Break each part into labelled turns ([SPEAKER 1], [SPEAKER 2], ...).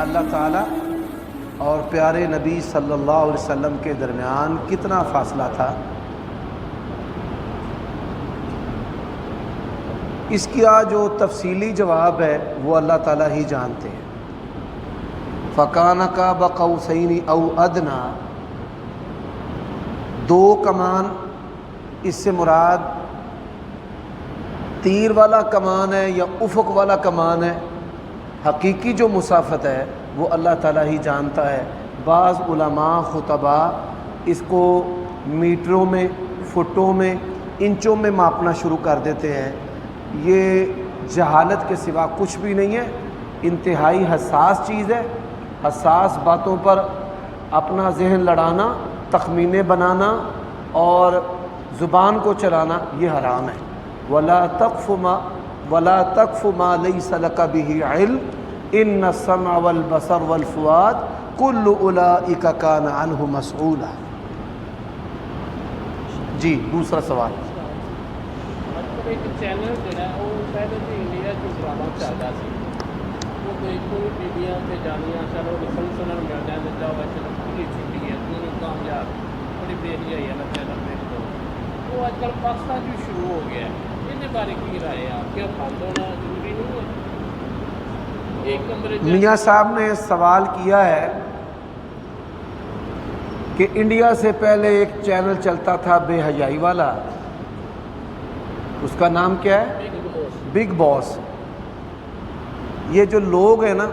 [SPEAKER 1] اللہ تعالیٰ اور پیارے نبی صلی اللہ علیہ وسلم کے درمیان کتنا فاصلہ تھا، اس کا جو تفصیلی جواب ہے وہ اللہ تعالیٰ ہی جانتے ہیں۔ فَكَانَ قَابَ قَوْسَيْنِ أَوْ أَدْنَىٰ، دو کمان، اس سے مراد تیر والا کمان ہے یا افق والا کمان ہے؟ حقیقی جو مسافت ہے وہ اللہ تعالیٰ ہی جانتا ہے۔ بعض علماء خطبہ اس کو میٹروں میں، فٹوں میں، انچوں میں ماپنا شروع کر دیتے ہیں۔ یہ جہالت کے سوا کچھ بھی نہیں ہے، انتہائی حساس چیز ہے۔ حساس باتوں پر اپنا ذہن لڑانا، تخمینے بنانا اور زبان کو چلانا یہ حرام ہے۔ وَلَا تَقْفُ مَا لَيْسَ لَكَ بِهِ عِلْمٌ إِنَّ السَّمْعَ وَالْبَصَرَ وَالْفُؤَادَ كُلُّ أُولَٰئِكَ كَانَ عَنْهُ مَسْئُولًا۔ جی دوسرا سوال۔
[SPEAKER 2] ایک چینل جڑا ہے وہ پہلے تو انڈیا چ ڈرامہ چلتا سی، وہ کوئی بیبیاں تے جانیاں چلو سنن مل جاندے جاؤ چلو پوری چھٹی ہے تینوں کامیاب بڑی بہتری ہے اللہ تعالیٰ نے تو وہ آج کل پاکستان جو شروع ہو گیا ہے، اس بارے کی رائے ہے آپ؟ کیا بند ہونا ضروری نہیں ہے؟ ایک کمرے
[SPEAKER 1] میاں صاحب نے سوال کیا ہے کہ انڈیا سے پہلے ایک چینل چلتا تھا بے حیائی والا، اس کا نام کیا ہے؟ بگ باس۔ یہ جو لوگ ہیں نا،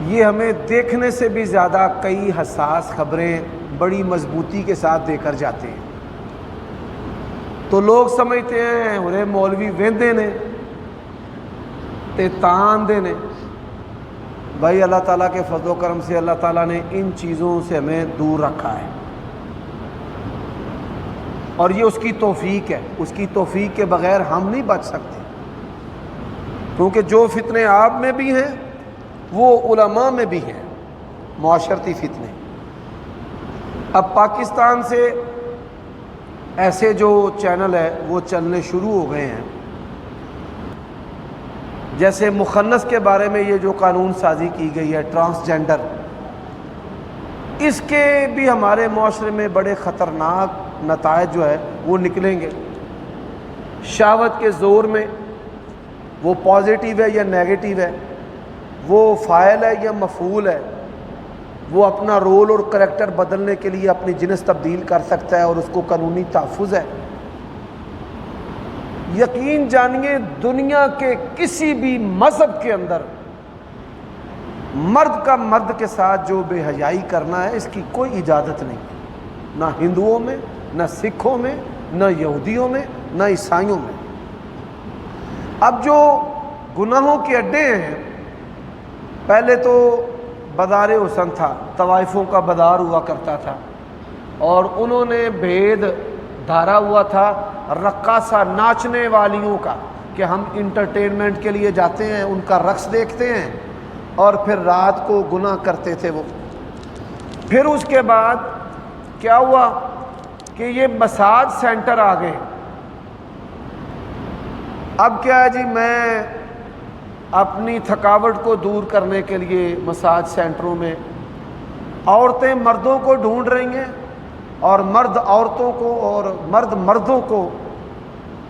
[SPEAKER 1] یہ ہمیں دیکھنے سے بھی زیادہ کئی حساس خبریں بڑی مضبوطی کے ساتھ دے کر جاتے ہیں۔ تو لوگ سمجھتے ہیں ہورے مولوی ویندے نے تے تان دے نے۔ بھائی اللہ تعالیٰ کے فضل و کرم سے اللہ تعالیٰ نے ان چیزوں سے ہمیں دور رکھا ہے، اور یہ اس کی توفیق ہے۔ اس کی توفیق کے بغیر ہم نہیں بچ سکتے، کیونکہ جو فتنے آپ میں بھی ہیں وہ علماء میں بھی ہیں، معاشرتی فتنے۔ اب پاکستان سے ایسے جو چینل ہے وہ چلنے شروع ہو گئے ہیں، جیسے مخنث کے بارے میں یہ جو قانون سازی کی گئی ہے، ٹرانسجینڈر، اس کے بھی ہمارے معاشرے میں بڑے خطرناک نتائج جو ہے وہ نکلیں گے۔ شہوت کے زور میں وہ پازیٹیو ہے یا نیگیٹو ہے، وہ فاعل ہے یا مفعول ہے، وہ اپنا رول اور کریکٹر بدلنے کے لیے اپنی جنس تبدیل کر سکتا ہے اور اس کو قانونی تحفظ ہے۔ یقین جانیے دنیا کے کسی بھی مذہب کے اندر مرد کا مرد کے ساتھ جو بے حیائی کرنا ہے اس کی کوئی اجازت نہیں، نہ ہندوؤں میں، نہ سکھوں میں، نہ یہودیوں میں، نہ عیسائیوں میں۔ اب جو گناہوں کے اڈے ہیں، پہلے تو بازار حسن تھا، طوائفوں کا بازار ہوا کرتا تھا، اور انہوں نے بھید دھارا ہوا تھا رقاصہ ناچنے والیوں کا، کہ ہم انٹرٹینمنٹ کے لیے جاتے ہیں، ان کا رقص دیکھتے ہیں اور پھر رات کو گناہ کرتے تھے وہ۔ پھر اس کے بعد کیا ہوا کہ یہ مساج سینٹر آ گئے۔ اب کیا ہے جی، میں اپنی تھکاوٹ کو دور کرنے کے لیے مساج سینٹروں میں عورتیں مردوں کو ڈھونڈ رہی ہیں، اور مرد عورتوں کو اور مرد مردوں کو۔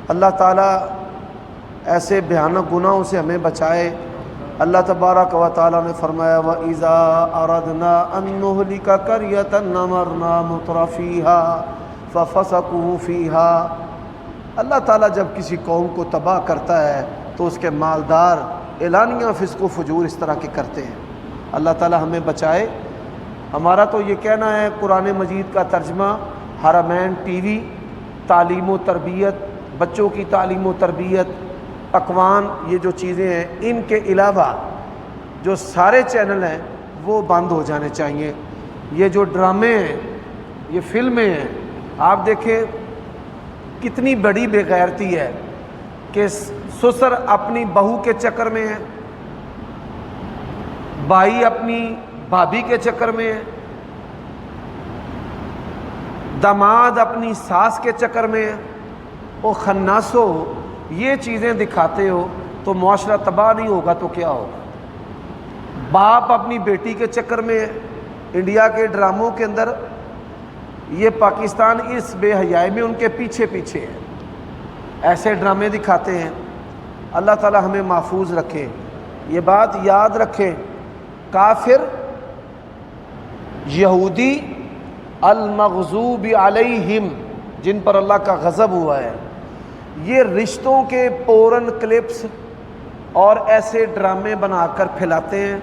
[SPEAKER 1] اللہ تعالیٰ ایسے بھیانک گناہوں سے ہمیں بچائے۔ اللہ تبارک و تعالیٰ نے فرمایا وَإِذَا أَرَدْنَا أَن نُّهْلِكَ قَرْيَةً أَمَرْنَا مُتْرَفِيهَا فَفَسَقُوا فِيهَا۔ اللہ تعالیٰ جب کسی قوم کو تباہ کرتا ہے تو اس کے مالدار اعلانیہ فسق و فجور اس طرح کے کرتے ہیں۔ اللہ تعالیٰ ہمیں بچائے۔ ہمارا تو یہ کہنا ہے، قرآن مجید کا ترجمہ، حرمین ٹی وی، تعلیم و تربیت، بچوں کی تعلیم و تربیت، پکوان، یہ جو چیزیں ہیں، ان کے علاوہ جو سارے چینل ہیں وہ بند ہو جانے چاہیے۔ یہ جو ڈرامے ہیں، یہ فلمیں ہیں، آپ دیکھیں کتنی بڑی بے غیرتی ہے کہ سسر اپنی بہو کے چکر میں ہے، بھائی اپنی بھابھی کے چکر میں ہے، داماد اپنی ساس کے چکر میں ہے۔ او خناسو، یہ چیزیں دکھاتے ہو تو معاشرہ تباہ نہیں ہوگا تو کیا ہوگا؟ باپ اپنی بیٹی کے چکر میں ہے. انڈیا کے ڈراموں کے اندر یہ پاکستان اس بے حیائی میں ان کے پیچھے پیچھے ہے. ایسے ڈرامے دکھاتے ہیں. اللہ تعالی ہمیں محفوظ رکھے. یہ بات یاد رکھیں, کافر یہودی المغضوب علیہم, جن پر اللہ کا غضب ہوا ہے, یہ رشتوں کے پورن کلپس اور ایسے ڈرامے بنا کر پھیلاتے ہیں.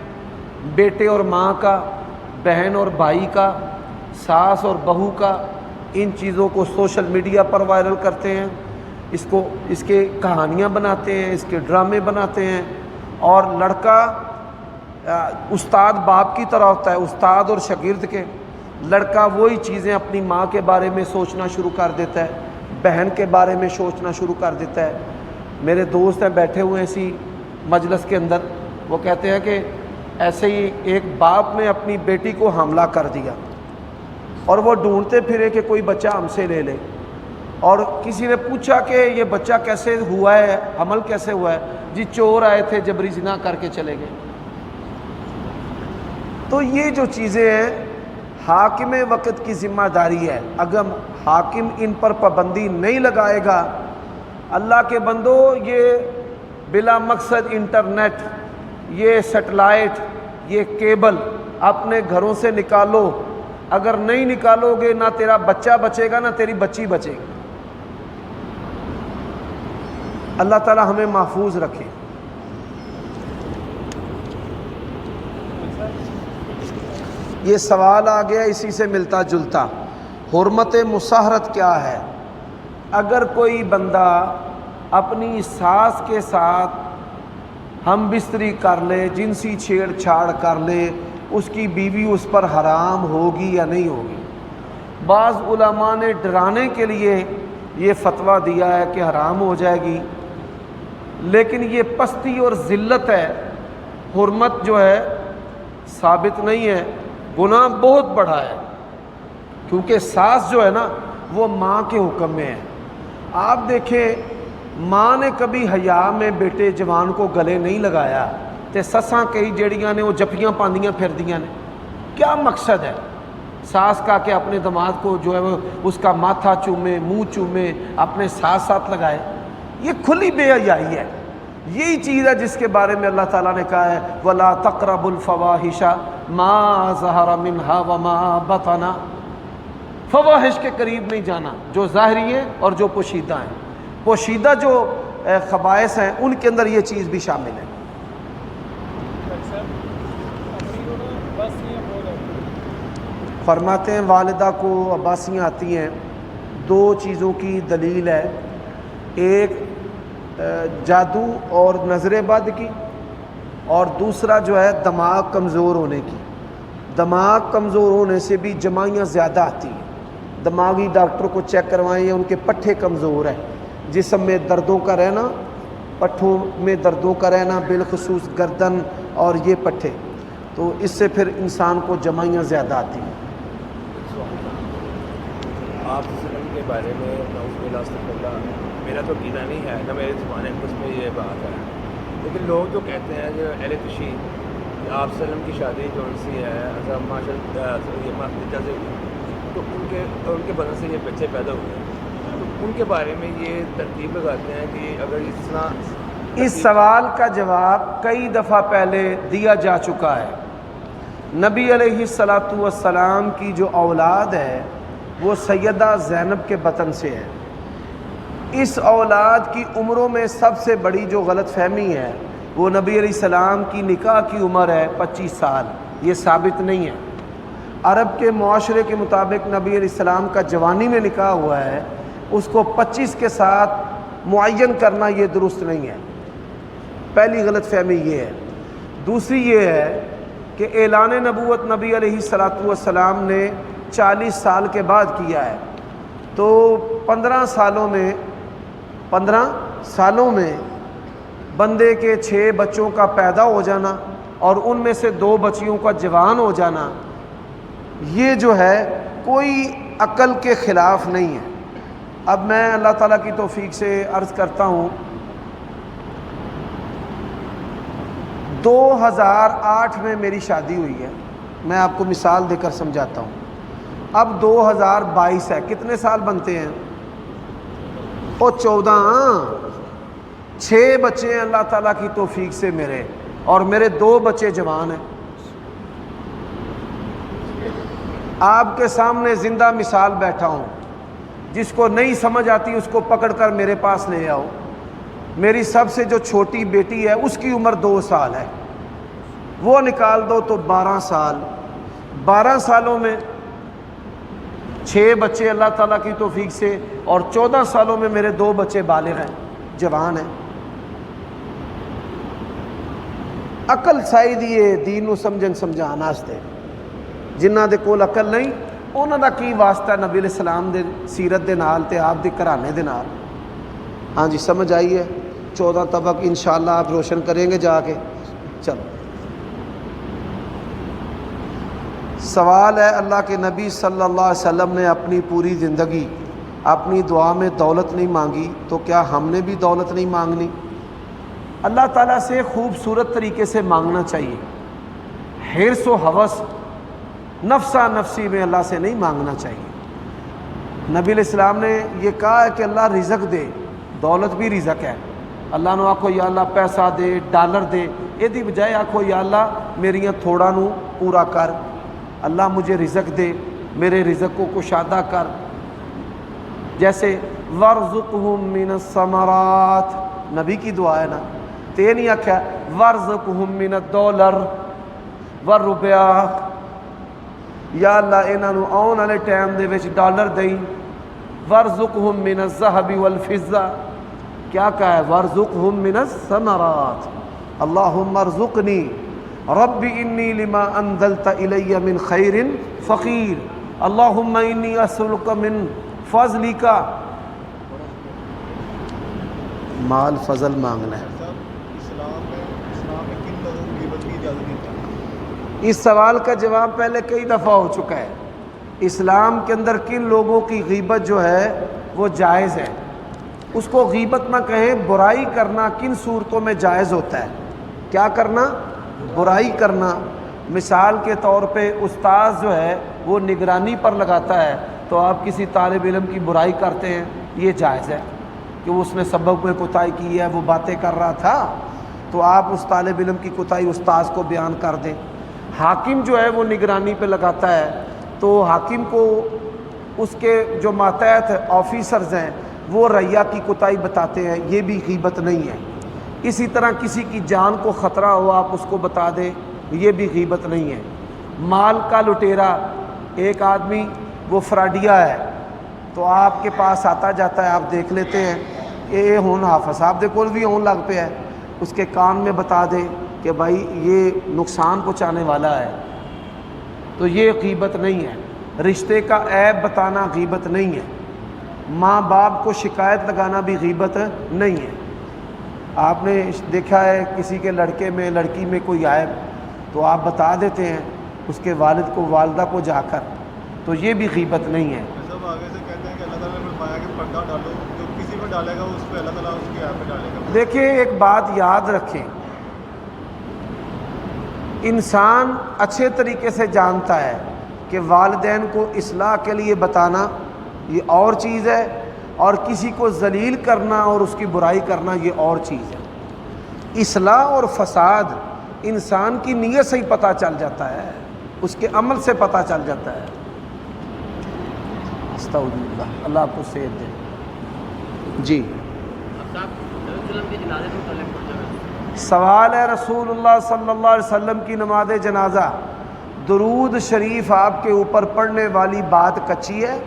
[SPEAKER 1] بیٹے اور ماں کا, بہن اور بھائی کا, ساس اور بہو کا, ان چیزوں کو سوشل میڈیا پر وائرل کرتے ہیں. اس کے کہانیاں بناتے ہیں, اس کے ڈرامے بناتے ہیں. اور لڑکا استاد باپ کی طرح ہوتا ہے, استاد اور شاگرد کے. لڑکا وہی چیزیں اپنی ماں کے بارے میں سوچنا شروع کر دیتا ہے, بہن کے بارے میں سوچنا شروع کر دیتا ہے. میرے دوست ہیں بیٹھے ہوئے ہیں اسی مجلس کے اندر, وہ کہتے ہیں کہ ایسے ہی ایک باپ نے اپنی بیٹی کو حاملہ کر دیا اور وہ ڈھونڈتے پھرے کہ کوئی بچہ ہم سے لے لے. اور کسی نے پوچھا کہ یہ بچہ کیسے ہوا ہے, حمل کیسے ہوا ہے؟ جی چور آئے تھے, جبری زنا کر کے چلے گئے. تو یہ جو چیزیں ہیں حاکم وقت کی ذمہ داری ہے. اگر حاکم ان پر پابندی نہیں لگائے گا, اللہ کے بندو, یہ بلا مقصد انٹرنیٹ, یہ سیٹلائٹ, یہ کیبل اپنے گھروں سے نکالو. اگر نہیں نکالو گے نہ تیرا بچہ بچے گا نہ تیری بچی بچے گی. اللہ تعالی ہمیں محفوظ رکھے. یہ سوال آ گیا اسی سے ملتا جلتا, حرمت مساہرت کیا ہے؟ اگر کوئی بندہ اپنی ساس کے ساتھ ہم بستری کر لے, جنسی چھیڑ چھاڑ کر لے, اس کی بیوی اس پر حرام ہوگی یا نہیں ہوگی؟ بعض علماء نے ڈرانے کے لیے یہ فتویٰ دیا ہے کہ حرام ہو جائے گی, لیکن یہ پستی اور ذلت ہے. حرمت جو ہے ثابت نہیں ہے, گناہ بہت بڑا ہے. کیونکہ ساس جو ہے نا وہ ماں کے حکم میں ہے. آپ دیکھیں, ماں نے کبھی حیا میں بیٹے جوان کو گلے نہیں لگایا تے سساں کئی جڑیاں نے وہ جپیاں پاندیاں پھر دیاں نے. کیا مقصد ہے ساس کا کہ اپنے داماد کو جو ہے وہ اس کا ماتھا چومے, منہ چومے, اپنے ساتھ لگائے؟ یہ کھلی بے حیائی ہے. یہی چیز ہے جس کے بارے میں اللہ تعالیٰ نے کہا ہے وَلَا تَقْرَبُوا الْفَوَاحِشَ مَا ظَهَرَ مِنْهَا وَمَا بَطَنَ. فواحش کے قریب نہیں جانا, جو ظاہری ہیں اور جو پوشیدہ ہیں. پوشیدہ جو خبائث ہیں ان کے اندر یہ چیز بھی شامل ہے. فرماتے ہیں والدہ کو عباسیاں آتی ہیں, دو چیزوں کی دلیل ہے. ایک جادو اور نظر بد کی, اور دوسرا جو ہے دماغ کمزور ہونے کی. دماغ کمزور ہونے سے بھی جمائیاں زیادہ آتی ہیں. دماغی ڈاکٹر کو چیک کروائیں, ان کے پٹھے کمزور ہیں. جسم میں دردوں کا رہنا, پٹھوں میں دردوں کا رہنا, بالخصوص گردن اور یہ پٹھے, تو اس سے پھر انسان کو جمائیاں زیادہ آتی ہیں.
[SPEAKER 3] آپ وسلم کے بارے میں میرا تو عقیدہ نہیں ہے, نہ میرے زبان اس میں یہ بات ہے, لیکن لوگ جو کہتے ہیں جو اہل تشیع کہ آپ وسلم کی شادی جو ان سی ہے ماجدہ سے ہوئی, تو ان کے بدن سے یہ بچے پیدا ہوئے ہیں, تو ان کے بارے میں یہ ترتیب لگاتے ہیں کہ اگر اس طرح.
[SPEAKER 1] اس سوال کا جواب کئی دفعہ پہلے دیا جا چکا ہے. نبی علیہ الصلاۃ والسلام کی جو اولاد ہے وہ سیدہ زینب کے بطن سے ہے. اس اولاد کی عمروں میں سب سے بڑی جو غلط فہمی ہے وہ نبی علیہ السلام کی نکاح کی عمر ہے 25 سال. یہ ثابت نہیں ہے. عرب کے معاشرے کے مطابق نبی علیہ السلام کا جوانی میں نکاح ہوا ہے, اس کو 25 کے ساتھ معین کرنا یہ درست نہیں ہے. پہلی غلط فہمی یہ ہے. دوسری یہ ہے کہ اعلان نبوت نبی علیہ الصلاۃ والسلام نے 40 سال کے بعد کیا ہے, تو 15 سالوں میں بندے کے 6 بچوں کا پیدا ہو جانا اور ان میں سے 2 بچیوں کا جوان ہو جانا, یہ جو ہے کوئی عقل کے خلاف نہیں ہے. اب میں اللہ تعالیٰ کی توفیق سے عرض کرتا ہوں, 2008 میں میری شادی ہوئی ہے، میں آپ کو مثال دے کر سمجھاتا ہوں۔ اب 2022 ہے، کتنے سال بنتے ہیں؟ او 14۔ 6 بچے ہیں اللہ تعالیٰ کی توفیق سے میرے، اور میرے 2 بچے جوان ہیں۔ آپ کے سامنے زندہ مثال بیٹھا ہوں، جس کو نہیں سمجھ آتی اس کو پکڑ کر میرے پاس لے آؤ۔ میری سب سے جو چھوٹی بیٹی ہے اس کی عمر 2 سال ہے، وہ نکال دو تو 12 سال۔ 12 سالوں میں 6 بچے اللہ تعالیٰ کی توفیق سے، اور 14 سالوں میں میرے 2 بچے بالغ ہیں، جوان ہیں۔ عقل سائی دیے دین نو سمجھن سمجھان واسطے، جنہاں دے کول عقل نہیں انہاں دا کی واسطہ نبی علیہ السلام دے سیرت دے نال تے آپ دے گھرانے دے نال۔ ہاں جی سمجھ آئی ہے؟ 14 طبق انشاءاللہ آپ روشن کریں گے جا کے۔ چلو سوال ہے، اللہ کے نبی صلی اللہ علیہ وسلم نے اپنی پوری زندگی اپنی دعا میں دولت نہیں مانگی، تو کیا ہم نے بھی دولت نہیں مانگنی؟ اللہ تعالیٰ سے خوبصورت طریقے سے مانگنا چاہیے، حرص و ہوس نفسا نفسی میں اللہ سے نہیں مانگنا چاہیے۔ نبی علیہ السلام نے یہ کہا ہے کہ اللہ رزق دے، دولت بھی رزق ہے۔ اللہ نو آکھو یا اللہ پیسہ دے، ڈالر دے، یہ دی بجائے آکھو یا اللہ میریاں تھوڑا نو پورا کر، اللہ مجھے رزق دے، میرے رزق کو کشادہ کر۔ جیسے وَارْزُقْهُم مِّنَ الثَّمَرَاتِ، نبی کی دعا ہے نا، تے نہیں آکھا وَارْزُقْهُم مِّنَ الدَّولَرِ وَالرُّپِیَا، یا اللہ انہاں نو آن والے ٹائم دے وچ ڈالر دیں۔ وَارْزُقْهُم مِّنَ الذَّهَبِ وَالْفِضَّةِ، کیا کہا ہے؟ وَارْزُقْهُم مِّنَ الثَّمَرَاتِ، اللہم ارزقنی رب انی لما انزلت الی من خیر فقیر، اللہم انی اسألک من فضلک۔ مال فضل مانگنا ہے۔ اس سوال کا جواب پہلے کئی دفعہ ہو چکا ہے۔ اسلام کے اندر کن لوگوں کی غیبت جو ہے وہ جائز ہے، اس کو غیبت نہ کہیں، برائی کرنا کن صورتوں میں جائز ہوتا ہے؟ کیا کرنا؟ برائی کرنا۔ مثال کے طور پہ استاذ جو ہے وہ نگرانی پر لگاتا ہے، تو آپ کسی طالب علم کی برائی کرتے ہیں، یہ جائز ہے کہ اس نے سبق میں کوتاہی کی ہے، وہ باتیں کر رہا تھا، تو آپ اس طالب علم کی کوتاہی استاذ کو بیان کر دیں۔ حاکم جو ہے وہ نگرانی پہ لگاتا ہے، تو حاکم کو اس کے جو ماتحت آفیسرز ہیں وہ رعیہ کی کوتاہی بتاتے ہیں، یہ بھی غیبت نہیں ہے۔ اسی طرح کسی کی جان کو خطرہ ہو آپ اس کو بتا دیں، یہ بھی غیبت نہیں ہے۔ مال کا لٹیرا، ایک آدمی وہ فراڈیا ہے، تو آپ کے پاس آتا جاتا ہے، آپ دیکھ لیتے ہیں کہ یہ ہون حافظ صاحب دے کول بھی ہون لگ پہ ہے، اس کے کان میں بتا دیں کہ بھائی یہ نقصان پہنچانے والا ہے، تو یہ غیبت نہیں ہے۔ رشتے کا عیب بتانا غیبت نہیں ہے۔ ماں باپ کو شکایت لگانا بھی غیبت نہیں ہے۔ آپ نے دیکھا ہے کسی کے لڑکے میں لڑکی میں کوئی عیب، تو آپ بتا دیتے ہیں اس کے والد کو والدہ کو جا کر، تو یہ بھی غیبت نہیں ہے۔
[SPEAKER 4] سب آگے سے کہتے ہیں کہ اللہ تعالیٰ نے فرمایا کہ پردہ ڈالو، جو کسی پہ ڈالے گا اس پہ اللہ تعالیٰ اس کے عیب پہ ڈالے گا۔
[SPEAKER 1] دیکھیں ایک بات یاد رکھیں، انسان اچھے طریقے سے جانتا ہے کہ والدین کو اصلاح کے لیے بتانا یہ اور چیز ہے، اور کسی کو ذلیل کرنا اور اس کی برائی کرنا یہ اور چیز ہے۔ اصلاح اور فساد انسان کی نیت سے ہی پتہ چل جاتا ہے، اس کے عمل سے پتہ چل جاتا ہے۔ استغفر اللہ آپ کو صحت دے۔ جی سوال ہے، رسول اللہ صلی اللہ علیہ وسلم کی نماز جنازہ درود شریف آپ کے اوپر پڑھنے والی بات کچی ہے،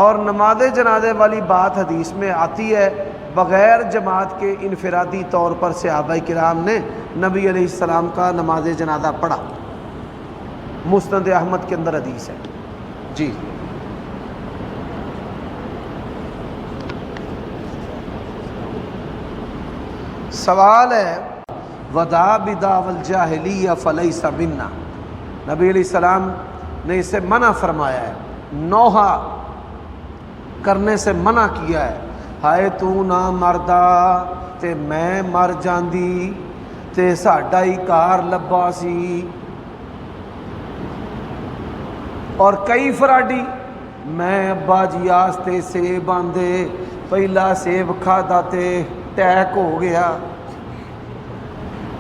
[SPEAKER 1] اور نماز جنازے والی بات حدیث میں آتی ہے بغیر جماعت کے انفرادی طور پر صحابہ کرام نے نبی علیہ السلام کا نماز جنازہ پڑھا، مسند احمد کے اندر حدیث ہے۔ جی سوال ہے، وَدَعَ بِدَعْوَى الْجَاهِلِيَّةِ فَلَيْسَ مِنَّا، نبی علیہ السلام نے اسے منع فرمایا ہے، نوحہ کرنے سے منع کیا ہے۔ ہائے تو نہ مردا تے میں مر جاندی، تے ساڈا ہی کار لبا سی. اور کئی فراڈی میں ابا جی آستے سیب آندے پہلا سیب کھادا تے ٹیک ہو گیا.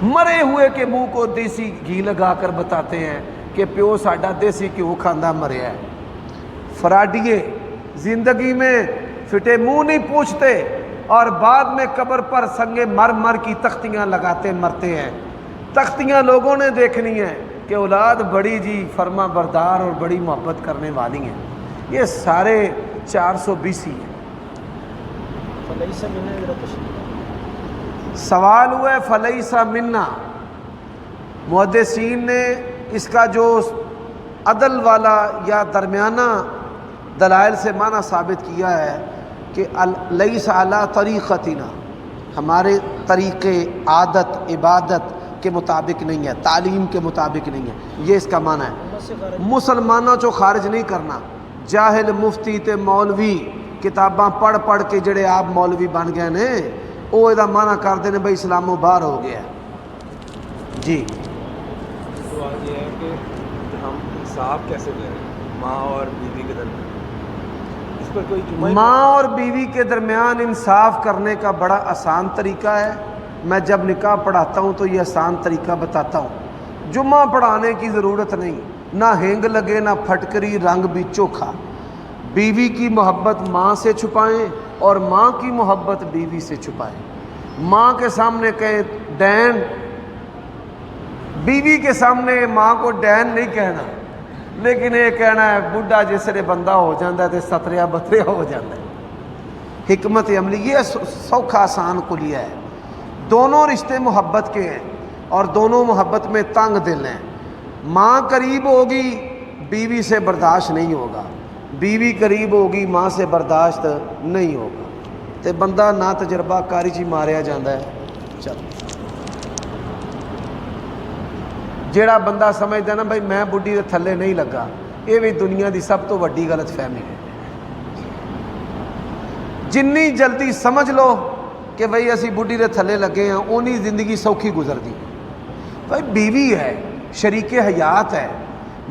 [SPEAKER 1] مرے ہوئے کے منہ کو دیسی گھی لگا کر بتاتے ہیں کہ پیو ساڈا دیسی کیوں کھاندہ مریا ہے. فراڈیے زندگی میں فٹے منہ نہیں پوچھتے اور بعد میں قبر پر سنگے مر مر کی تختیاں لگاتے مرتے ہیں. تختیاں لوگوں نے دیکھنی ہیں کہ اولاد بڑی جی فرما بردار اور بڑی محبت کرنے والی ہیں. یہ سارے 420 ہیں. سوال ہوا ہے فلیسا منا. محدثین نے اس کا جو عدل والا یا درمیانہ دلائل سے معنی ثابت کیا ہے کہ لیس علی طریقتنا، ہمارے طریقے عادت عبادت کے مطابق نہیں ہے، تعلیم کے مطابق نہیں ہے. یہ اس کا معنی ہے. مسلمانوں چو خارج نہیں کرنا. جاہل مفتی تے مولوی کتاباں پڑھ پڑھ کے جڑے آپ مولوی بن گئے نے وہ یہ معنی کرتے ہیں بھائی اسلاموں باہر ہو گیا. جی
[SPEAKER 3] سوال یہ ہے کہ ہم انصاف کیسے دیں ماں اور بیوی کے درمیان؟ اس پر کوئی جمعہ
[SPEAKER 1] ماں اور بیوی کے درمیان انصاف کرنے کا بڑا آسان طریقہ ہے. میں جب نکاح پڑھاتا ہوں تو یہ آسان طریقہ بتاتا ہوں. جمعہ پڑھانے کی ضرورت نہیں، نہ ہینگ لگے نہ پھٹکری رنگ بھی چوکھا. بیوی کی محبت ماں سے چھپائیں اور ماں کی محبت بیوی سے چھپائیں. ماں کے سامنے کہیں ڈین، بیوی کے سامنے ماں کو ڈین نہیں کہنا، لیکن یہ کہنا ہے بڈھا جس نے بندہ ہو جاتا ہے تو ستریا بتریا ہو جاتا ہے. حکمت عملی یہ سوکھا آسان کلیہ ہے. دونوں رشتے محبت کے ہیں اور دونوں محبت میں تنگ دل ہیں. ماں قریب ہوگی بیوی سے برداشت نہیں ہوگا، بیوی قریب ہوگی ماں سے برداشت نہیں ہوگا. تے بندہ نہ تجربہ کاری چی ماریا جاندہ ہے. چل جیڑا بندہ سمجھتا ہے نا بھائی میں بڈھی دے تھلے نہیں لگا، یہ بھی دنیا دی سب تو وڈی غلط فہمی ہے. جنی جلدی سمجھ لو کہ بھائی اسی بڈھی دے تھلے لگے ہیں اونی زندگی سوکھی گزر دی. بھائی بیوی ہے، شریک حیات ہے،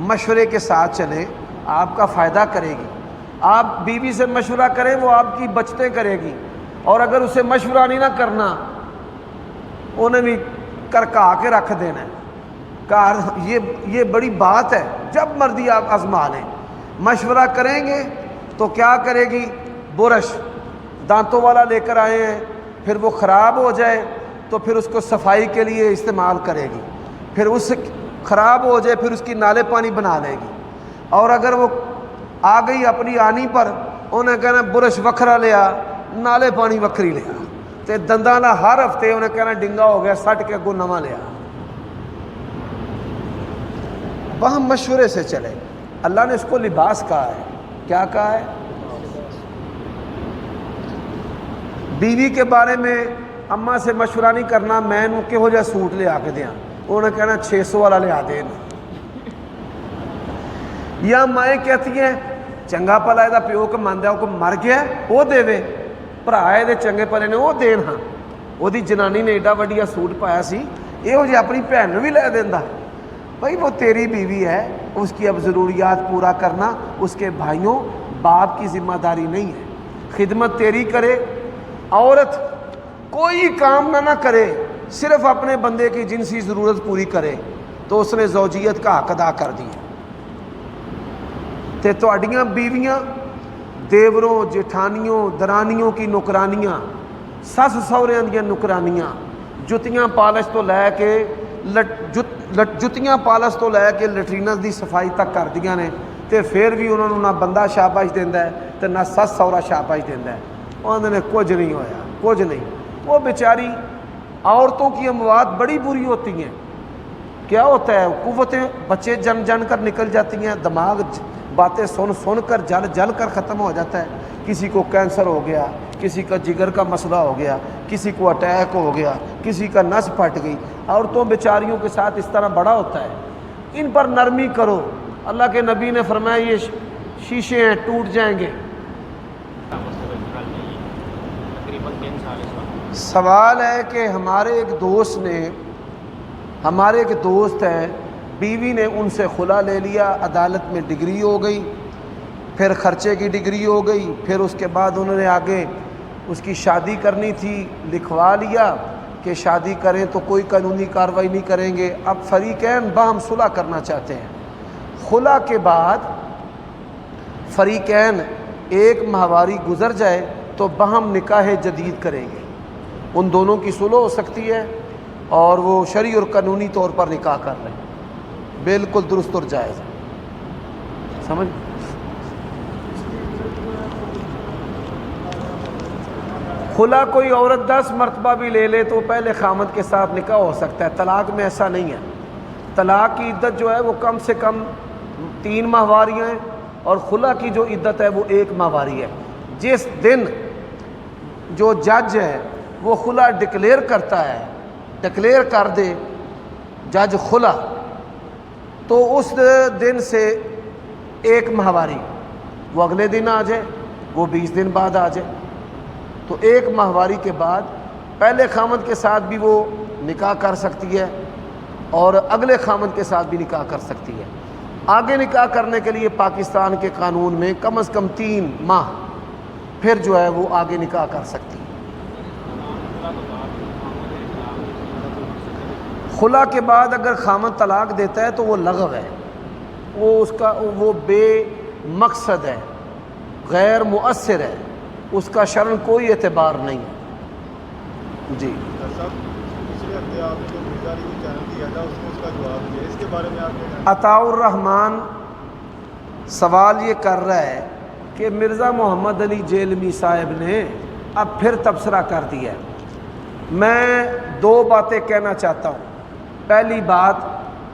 [SPEAKER 1] مشورے کے ساتھ چلیں، آپ کا فائدہ کرے گی. آپ بیوی سے مشورہ کریں وہ آپ کی بچتیں کرے گی، اور اگر اسے مشورہ نہیں نہ کرنا انہیں بھی کرکا کے رکھ دینا ہے. یہ بڑی بات ہے. جب مرضی آپ آزما لیں. مشورہ کریں گے تو کیا کرے گی؟ برش دانتوں والا لے کر آئے ہیں، پھر وہ خراب ہو جائے تو پھر اس کو صفائی کے لیے استعمال کرے گی. پھر اس سے خراب ہو جائے پھر اس کی نالے پانی بنا لے گی. اور اگر وہ آ گئی اپنی آنی پر انہیں کہنا برش وکھرا لیا نالے پانی وکھری لیا. تے دنداں دا ہر ہفتے انہیں کہنا ڈنگا ہو گیا سٹ کے اگوں نواں لیا. وہاں مشورے سے چلے. اللہ نے اس کو لباس کہا ہے. کیا کہا ہے؟ بیوی کے بارے میں اماں سے مشورہ نہیں کرنا میں نو کہو جا سوٹ لے آ کے دیاں، انہوں نے کہنا 600 والا لے آ دین. یا مائیں کہتی ہیں چنگا پلا یہ پیو کو ماندہ وہ مر گیا وہ دے وے، بھرا دے چنگے پلے نے وہ دین. ہاں وہ دی جنانی نے ایڈا وڈیا سوٹ پایا سی یہ جی اپنی بھن بھی لے دینا. بھائی وہ تیری بیوی ہے، اس کی اب ضروریات پورا کرنا اس کے بھائیوں باپ کی ذمہ داری نہیں ہے. خدمت تیری کرے. عورت کوئی کام نہ کرے، صرف اپنے بندے کی جنسی ضرورت پوری کرے تو اس نے زوجیت کا حق ادا کر دیا. تے تواڈیاں بیویاں دیوروں جٹھانیوں درانیوں کی نکرانیاں، سس سہریاں دیاں نکرانیاں، جتیاں پالش تو لے کے جتیاں پالش تو لے کے لٹرینز دی صفائی تک کر دیاں نے، تے پھر بھی انہوں نے نہ بندہ شاباش دیندا ہے تے نہ سس سہرا شاباش دیندا ہے. انہوں نے کچھ نہیں ہویا، کچھ نہیں. وہ بیچاری عورتوں کی اموات بڑی بری ہوتی ہیں. کیا ہوتا ہے؟ قوتیں بچے جن جن کر نکل جاتی ہیں، دماغ باتیں سن سن کر جل جل کر ختم ہو جاتا ہے. کسی کو کینسر ہو گیا، کسی کا جگر کا مسئلہ ہو گیا، کسی کو اٹیک ہو گیا، کسی کا نس پھٹ گئی. عورتوں بیچاریوں کے ساتھ اس طرح بڑا ہوتا ہے. ان پر نرمی کرو. اللہ کے نبی نے فرمایا یہ شیشے ہیں ٹوٹ جائیں گے. سوال ہے کہ ہمارے ایک دوست نے ہمارے ایک دوست ہیں، بیوی نے ان سے خلا لے لیا، عدالت میں ڈگری ہو گئی، پھر خرچے کی ڈگری ہو گئی، پھر اس کے بعد انہوں نے آگے اس کی شادی کرنی تھی، لکھوا لیا کہ شادی کریں تو کوئی قانونی کارروائی نہیں کریں گے۔ اب فریقین باہم صلح کرنا چاہتے ہیں۔ خلا کے بعد فریقین ایک ماہواری گزر جائے تو باہم نکاح جدید کریں گے، ان دونوں کی صلح ہو سکتی ہے اور وہ شرعی اور قانونی طور پر نکاح کر لیں، بالکل درست اور جائز ہے۔ سمجھ؟ خلا کوئی عورت 10 مرتبہ بھی لے لے تو پہلے خامد کے ساتھ نکاح ہو سکتا ہے، طلاق میں ایسا نہیں ہے۔ طلاق کی عدت جو ہے وہ کم سے کم 3 ماہواریاں ہیں، اور خلا کی جو عدت ہے وہ 1 ماہواری ہے۔ جس دن جو جج ہے وہ خلا ڈکلیئر کرتا ہے، ڈکلیئر کر دے جج خلا، تو اس دن سے 1 ماہواری، وہ اگلے دن آ جائے، وہ 20 دن بعد آ جائے، تو 1 ماہواری کے بعد پہلے خامد کے ساتھ بھی وہ نکاح کر سکتی ہے اور اگلے خامد کے ساتھ بھی نکاح کر سکتی ہے۔ آگے نکاح کرنے کے لیے پاکستان کے قانون میں کم از کم 3 ماہ پھر جو ہے وہ آگے نکاح کر سکتی ہے۔ خلا کے بعد اگر خامد طلاق دیتا ہے تو وہ لغو ہے، وہ بے مقصد ہے، غیر مؤثر ہے، اس کا شرعاً کوئی اعتبار نہیں ہے۔ جی
[SPEAKER 4] ڈاکٹر صاحب، پچھلے ہفتے آپ نے جو مرزا علی کی چینل دیا تھا اس نے اس کا جواب دیا، اس کے بارے میں آپ کیا کہنا؟
[SPEAKER 1] عطاء الرحمان سوال یہ کر رہا ہے کہ مرزا محمد علی جیلمی صاحب نے اب پھر تبصرہ کر دیا ہے۔ میں 2 باتیں کہنا چاہتا ہوں۔ پہلی بات،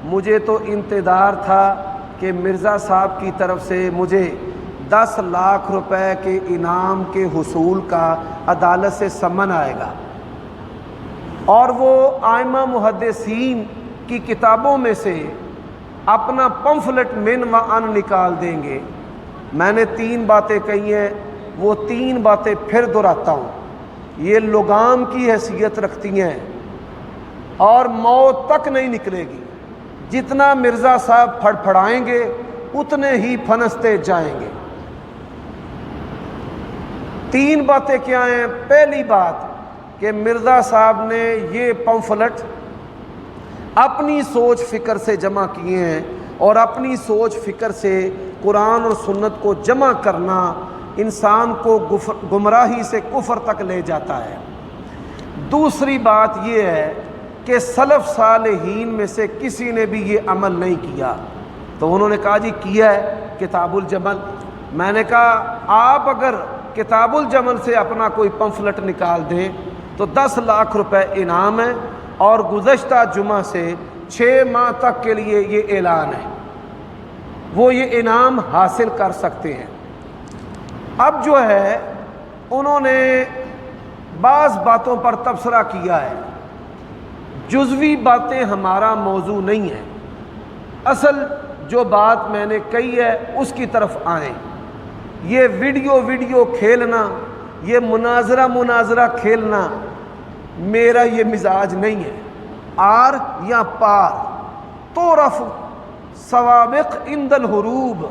[SPEAKER 1] مجھے تو انتظار تھا کہ مرزا صاحب کی طرف سے مجھے 10 لاکھ روپے کے انعام کے حصول کا عدالت سے سمن آئے گا اور وہ ائمہ محدثین کی کتابوں میں سے اپنا پمفلٹ من و ان نکال دیں گے۔ میں نے 3 باتیں کہی ہیں، وہ 3 باتیں پھر دہراتا ہوں، یہ لگام کی حیثیت رکھتی ہیں اور موت تک نہیں نکلے گی۔ جتنا مرزا صاحب پھڑپھڑائیں گے اتنے ہی پھنستے جائیں گے۔ 3 باتیں کیا ہیں؟ پہلی بات کہ مرزا صاحب نے یہ پمفلٹ اپنی سوچ فکر سے جمع کیے ہیں، اور اپنی سوچ فکر سے قرآن اور سنت کو جمع کرنا انسان کو گمراہی سے کفر تک لے جاتا ہے۔ دوسری بات یہ ہے کہ سلف صالحین میں سے کسی نے بھی یہ عمل نہیں کیا۔ تو انہوں نے کہا جی کیا ہے کتاب الجمل۔ میں نے کہا آپ اگر کتاب الجمل سے اپنا کوئی پمفلٹ نکال دیں تو 10 لاکھ روپے انعام ہے، اور گزشتہ جمعہ سے 6 ماہ تک کے لیے یہ اعلان ہے، وہ یہ انعام حاصل کر سکتے ہیں۔ اب جو ہے انہوں نے بعض باتوں پر تبصرہ کیا ہے، جزوی باتیں ہمارا موضوع نہیں ہے، اصل جو بات میں نے کہی ہے اس کی طرف آئیں۔ یہ ویڈیو کھیلنا، یہ مناظرہ کھیلنا میرا یہ مزاج نہیں ہے۔ آر یا پار تعرف سوابق عند الحروب،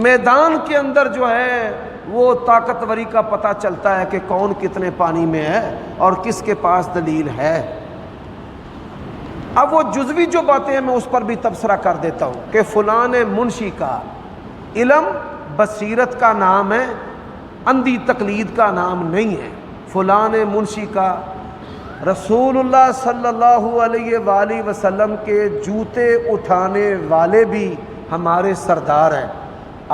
[SPEAKER 1] میدان کے اندر جو ہے وہ طاقتوری کا پتہ چلتا ہے کہ کون کتنے پانی میں ہے اور کس کے پاس دلیل ہے۔ اب وہ جزوی جو باتیں ہیں میں اس پر بھی تبصرہ کر دیتا ہوں کہ فلان منشی کا علم بصیرت کا نام ہے، اندھی تقلید کا نام نہیں ہے۔ فلان منشی کا رسول اللہ صلی اللہ علیہ وآلہ وسلم کے جوتے اٹھانے والے بھی ہمارے سردار ہیں۔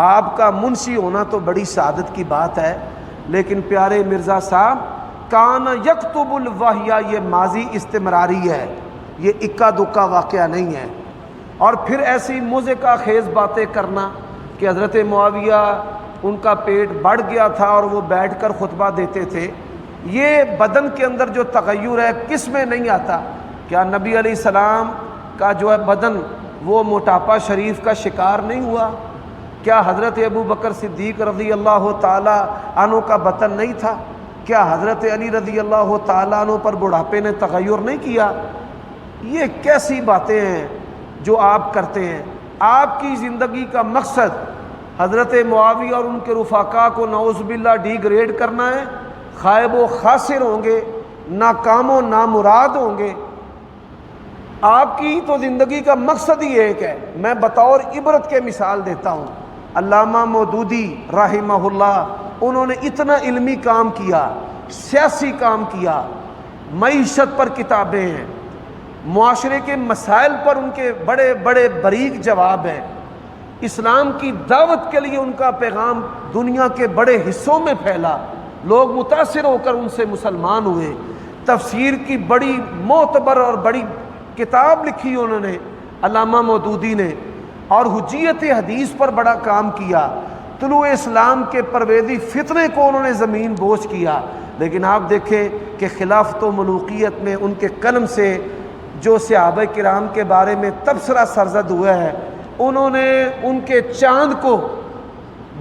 [SPEAKER 1] آپ کا منشی ہونا تو بڑی سعادت کی بات ہے، لیکن پیارے مرزا صاحب، کان یکتب الوحیہ یہ ماضی استمراری ہے، یہ اکا دکا واقعہ نہیں ہے۔ اور پھر ایسی مضحکہ خیز باتیں کرنا کہ حضرت معاویہ ان کا پیٹ بڑھ گیا تھا اور وہ بیٹھ کر خطبہ دیتے تھے، یہ بدن کے اندر جو تغیر ہے کس میں نہیں آتا؟ کیا نبی علیہ السلام کا جو ہے بدن وہ موٹاپا شریف کا شکار نہیں ہوا؟ کیا حضرت ابو بکر صدیق رضی اللہ تعالیٰ عنہ کا بدن نہیں تھا؟ کیا حضرت علی رضی اللہ تعالیٰ عنہ پر بڑھاپے نے تغیر نہیں کیا؟ یہ کیسی باتیں ہیں جو آپ کرتے ہیں؟ آپ کی زندگی کا مقصد حضرت معاویہ اور ان کے رفقا کو نعوذ باللہ ڈی گریڈ کرنا ہے، خائب و خاسر ہوں گے، ناکام و نامراد ہوں گے۔ آپ کی تو زندگی کا مقصد ہی ایک ہے۔ میں بطور عبرت کے مثال دیتا ہوں، علامہ مودودی رحمہ اللہ، انہوں نے اتنا علمی کام کیا، سیاسی کام کیا، معیشت پر کتابیں ہیں، معاشرے کے مسائل پر ان کے بڑے بڑے باریک جواب ہیں، اسلام کی دعوت کے لیے ان کا پیغام دنیا کے بڑے حصوں میں پھیلا، لوگ متاثر ہو کر ان سے مسلمان ہوئے۔ تفسیر کی بڑی معتبر اور بڑی کتاب لکھی انہوں نے علامہ مودودی نے، اور حجیت حدیث پر بڑا کام کیا، طلوع اسلام کے پرویزی فتنے کو انہوں نے زمین بوجھ کیا۔ لیکن آپ دیکھیں کہ خلافت و ملوکیت میں ان کے قلم سے جو صحابہ کرام کے بارے میں تبصرہ سرزد ہوا ہے، انہوں نے ان کے چاند کو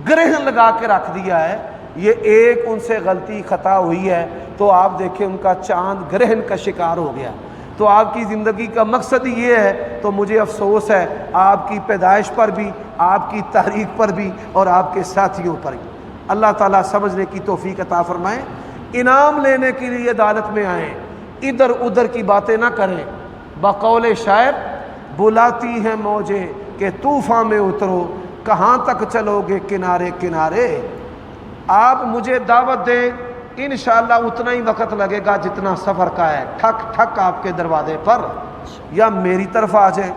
[SPEAKER 1] گرہن لگا کے رکھ دیا ہے۔ یہ ایک ان سے غلطی خطا ہوئی ہے تو آپ دیکھیں ان کا چاند گرہن کا شکار ہو گیا۔ تو آپ کی زندگی کا مقصد ہی یہ ہے، تو مجھے افسوس ہے آپ کی پیدائش پر بھی، آپ کی تاریخ پر بھی، اور آپ کے ساتھیوں پر بھی۔ اللہ تعالیٰ سمجھنے کی توفیق عطا فرمائے۔ انعام لینے کے لیے عدالت میں آئیں، ادھر ادھر کی باتیں نہ کریں۔ بقول شاعر، بلاتی ہیں موجیں کہ طوفان میں اترو، کہاں تک چلو گے کنارے کنارے۔ آپ مجھے دعوت دیں، انشاءاللہ اتنا ہی وقت لگے گا جتنا سفر کا ہے، ٹھک ٹھک آپ کے دروازے پر، یا میری طرف آ جائیں،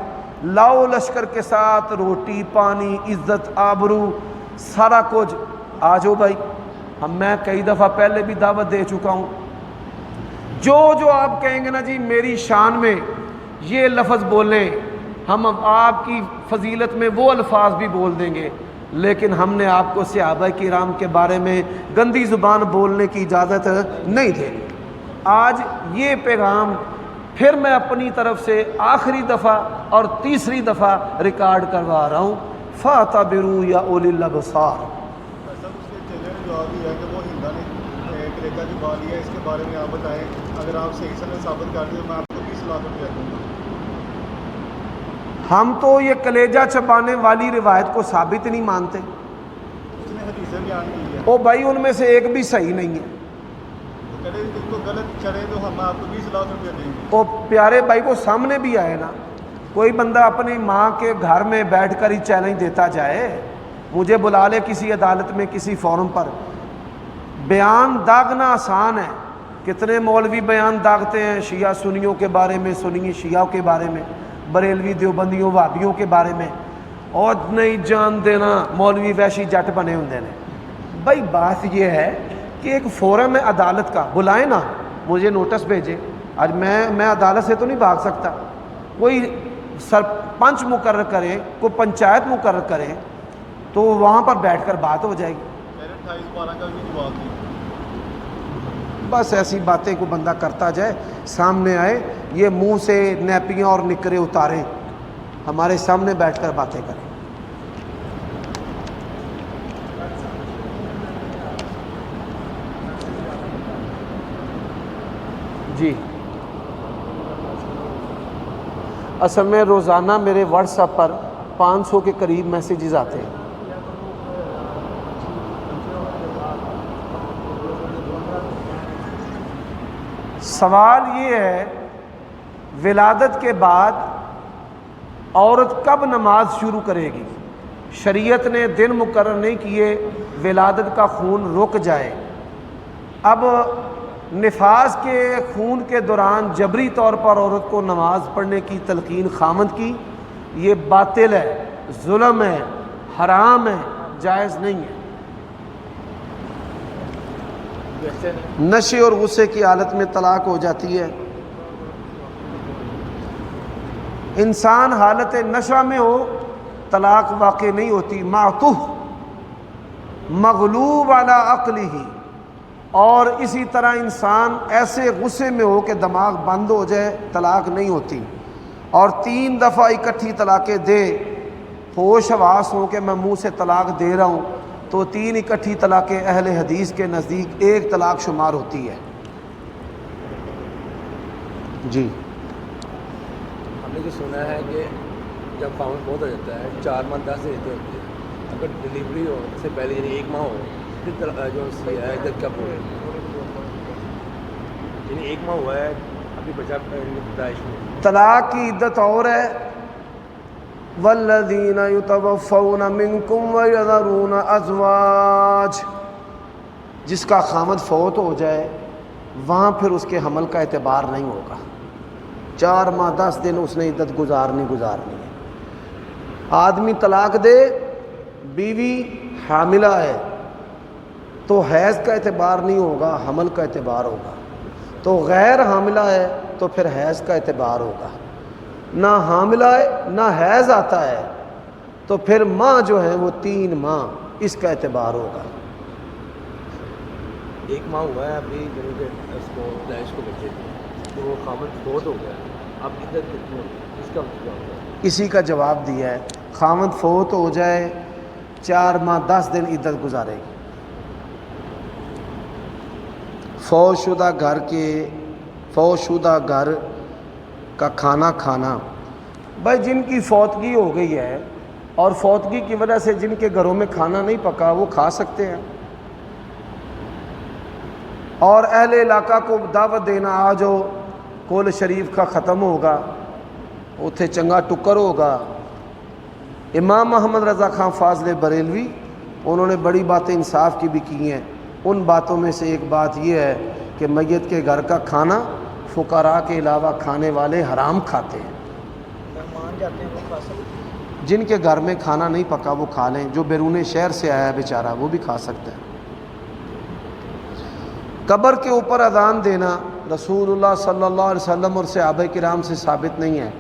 [SPEAKER 1] لاؤ لشکر کے ساتھ روٹی پانی عزت آبرو سارا کچھ، آ جاؤ بھائی۔ میں کئی دفعہ پہلے بھی دعوت دے چکا ہوں، جو آپ کہیں گے نا جی میری شان میں یہ لفظ بولیں، ہم آپ کی فضیلت میں وہ الفاظ بھی بول دیں گے، لیکن ہم نے آپ کو صحابہ کرام کے بارے میں گندی زبان بولنے کی اجازت نہیں دے۔ آج یہ پیغام پھر میں اپنی طرف سے آخری دفعہ اور تیسری دفعہ ریکارڈ کروا رہا ہوں، فَاعْتَبِرُوا يَا أُولِي الْأَبْصَارِ۔
[SPEAKER 4] سر اس کے چیلنج میں جواب دیا ہے کہ وہ ہندا نے کلیجہ چبا لیا ہے، اس کے بارے میں آپ بتائیں، اگر آپ صحیح سند ثابت کر دیں تو میں آپ کو 20 لاکھ روپیہ دوں گا۔
[SPEAKER 1] ہم تو یہ کلیجہ چبانے والی روایت کو ثابت نہیں مانتے۔
[SPEAKER 4] اس نے حدیثیں بیان کی ہے،
[SPEAKER 1] او بھائی ان میں سے ایک بھی صحیح نہیں ہے۔
[SPEAKER 4] تو کہتے ہیں اس کو غلط چڑھے تو ہم آپ کو 20 لاکھ روپیہ دیں گے۔
[SPEAKER 1] او پیارے بھائی کو سامنے بھی آئے نا، کوئی بندہ اپنی ماں کے گھر میں بیٹھ کر ہی چیلنج دیتا جائے، مجھے بلا لے کسی عدالت میں کسی فورم پر۔ بیان داغنا آسان ہے، کتنے مولوی بیان داغتے ہیں شیعہ سنیوں کے بارے میں، سنی شیعہ کے بارے میں، بریلوی دیوبندیوں وہابیوں کے بارے میں، اور نہیں جان دینا مولوی ویشی جٹ بنے ہوندے نے۔ بھائی بات یہ ہے کہ ایک فورم ہے عدالت کا، بلائیں نا، مجھے نوٹس بھیجے۔ آج میں عدالت سے تو نہیں بھاگ سکتا، کوئی سرپنچ مقرر کرے، کوئی پنچایت مقرر کرے تو وہاں پر بیٹھ کر بات ہو جائے گی۔
[SPEAKER 4] 28/12 کا بھی جواب دیا۔
[SPEAKER 1] بس ایسی باتیں کو بندہ کرتا جائے، سامنے آئے، یہ منہ سے نیپیاں اور نکرے اتاریں، ہمارے سامنے بیٹھ کر باتیں کریں۔ جی اصل میں روزانہ میرے واٹس ایپ پر 500 کے قریب میسیجز آتے ہیں۔ سوال یہ ہے، ولادت کے بعد عورت کب نماز شروع کرے گی؟ شریعت نے دن مقرر نہیں کیے، ولادت کا خون رک جائے۔ اب نفاس کے خون کے دوران جبری طور پر عورت کو نماز پڑھنے کی تلقین خامند کی، یہ باطل ہے، ظلم ہے، حرام ہے، جائز نہیں ہے۔ نشے اور غصے کی حالت میں طلاق ہو جاتی ہے۔ انسان حالت نشہ میں ہو طلاق واقع نہیں ہوتی، معتوہ مغلوب علی عقلہ، اور اسی طرح انسان ایسے غصے میں ہو کہ دماغ بند ہو جائے، طلاق نہیں ہوتی۔ اور 3 دفعہ اکٹھی طلاقیں دے، ہوش حواس ہو کہ میں منہ سے طلاق دے رہا ہوں، تو 3 اکٹھی طلاقیں اہل حدیث کے نزدیک 1 طلاق شمار ہوتی ہے۔ جی
[SPEAKER 3] ہم نے جو سنا ہے کہ جب خاوند بہت ہو جاتا ہے 4 ماہ 10 دن عدت ہوتی ہے، اگر ڈلیوری ہو اس سے پہلے یعنی 1 ماہ ہو پھر جو اس کی ہے عدت کب ہو، یعنی 1 ماہ ہوا ہے ابھی بچہ پیدائش میں،
[SPEAKER 1] طلاق کی عدت اور ہے، والذین یتوفون منکم ویذرون ازواج، جس کا خامد فوت ہو جائے وہاں پھر اس کے حمل کا اعتبار نہیں ہوگا، 4 ماہ 10 دن اس نے عدت گزارنی ہے۔ آدمی طلاق دے، بیوی حاملہ ہے تو حیض کا اعتبار نہیں ہوگا، حمل کا اعتبار ہوگا، تو غیر حاملہ ہے تو پھر حیض کا اعتبار ہوگا، نہ حاملہ ہے نہ حیض آتا ہے تو پھر ماہ جو ہے وہ 3 ماہ اس کا اعتبار ہوگا۔
[SPEAKER 3] 1 ماہ ہوا ہے ابھی یعنی کہ اس کو پیدائش کو بچے کی، تو وہ خامد فوت ہو گیا، اب عدت کتنی ہوگی اس کا مطلب ہوتا ہے؟
[SPEAKER 1] اسی کا جواب دیا ہے، خامد فوت ہو جائے 4 ماہ 10 دن عدت گزارے گی۔ فوت شدہ گھر کا کھانا کھانا، بھائی جن کی فوتگی ہو گئی ہے اور فوتگی کی وجہ سے جن کے گھروں میں کھانا نہیں پکا وہ کھا سکتے ہیں، اور اہل علاقہ کو دعوت دینا آ جاؤ، کول شریف کا ختم ہوگا، اتھے چنگا ٹکر ہوگا۔ امام محمد رضا خان فاضل بریلوی انہوں نے بڑی باتیں انصاف کی بھی کی ہیں، ان باتوں میں سے ایک بات یہ ہے کہ میت کے گھر کا کھانا فقراء کے علاوہ کھانے والے حرام کھاتے ہیں،
[SPEAKER 5] مہمان جاتے ہیں وہ کھا سکتے ہیں۔
[SPEAKER 1] جن کے گھر میں کھانا نہیں پکا وہ کھا لیں، جو بیرون شہر سے آیا ہے بیچارہ وہ بھی کھا سکتا ہے۔ قبر کے اوپر اذان دینا رسول اللہ صلی اللہ علیہ وسلم اور صحابہ کرام سے ثابت نہیں ہے،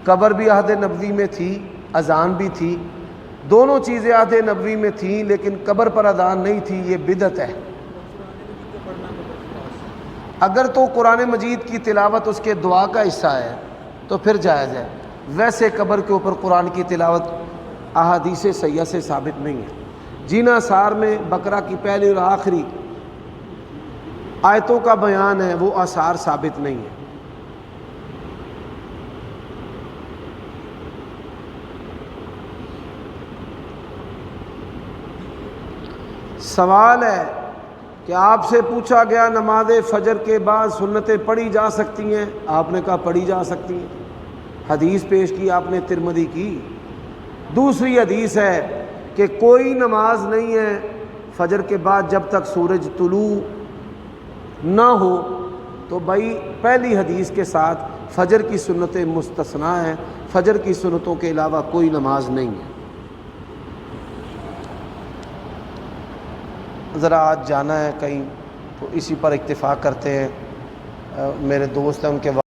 [SPEAKER 1] قبر بھی عہد نبوی میں تھی، اذان بھی تھی، دونوں چیزیں عہد نبوی میں تھیں لیکن قبر پر اذان نہیں تھی، یہ بدعت ہے۔ اگر تو قرآن مجید کی تلاوت اس کے دعا کا حصہ ہے تو پھر جائز ہے، ویسے قبر کے اوپر قرآن کی تلاوت احادیث صحیحہ سے ثابت نہیں ہے۔ جن آثار میں بقرہ کی پہلی اور آخری آیتوں کا بیان ہے وہ آثار ثابت نہیں ہے۔ سوال ہے کہ آپ سے پوچھا گیا نماز فجر کے بعد سنتیں پڑھی جا سکتی ہیں، آپ نے کہا پڑھی جا سکتی ہیں، حدیث پیش کی آپ نے ترمذی کی۔ دوسری حدیث ہے کہ کوئی نماز نہیں ہے فجر کے بعد جب تک سورج طلوع نہ ہو، تو بھائی پہلی حدیث کے ساتھ فجر کی سنتیں مستثنیٰ ہیں، فجر کی سنتوں کے علاوہ کوئی نماز نہیں ہے۔ ذرا آج جانا ہے کہیں تو اسی پر اکتفا کرتے ہیں، میرے دوست ہیں ان کے